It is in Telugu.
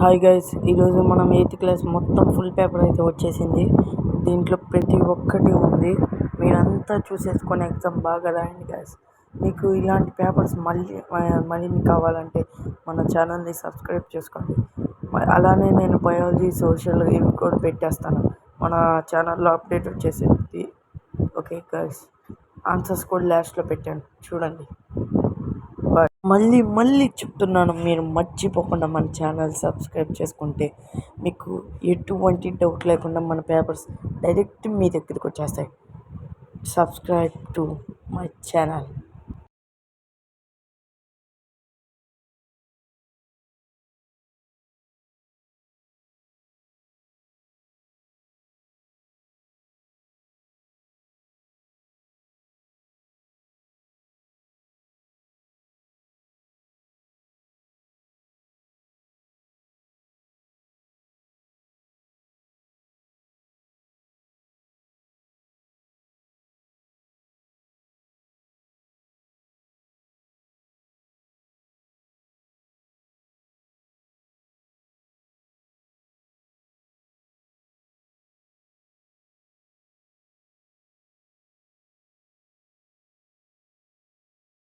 హాయ్ గైస్, ఈరోజు మనం 8th క్లాస్ మొత్తం ఫుల్ పేపర్ అయితే వచ్చేసింది. దీంట్లో ప్రతి ఒక్కటి ఉంది. మీరంతా చూసేసుకొని ఎగ్జామ్ బాగా రాయండి గైస్. మీకు ఇలాంటి పేపర్స్ మళ్ళీ కావాలంటే మన ఛానల్ని సబ్స్క్రైబ్ చేసుకోండి. అలానే నేను బయాలజీ, సోషల్ ఇవి కూడా పెట్టేస్తాను మన ఛానల్లో అప్డేట్ వచ్చేసింది. ఓకే గైస్, ఆన్సర్స్ కూడా లాస్ట్లో పెట్టాను, చూడండి. మళ్ళీ చెప్తున్నాను, మీరు మర్చిపోకుండా మన ఛానల్ సబ్స్క్రైబ్ చేసుకుంటే మీకు ఎటువంటి డౌట్ లేకుండా మన పేపర్స్ డైరెక్ట్ మీ దగ్గరికి వచ్చేస్తాయి. Subscribe to my channel.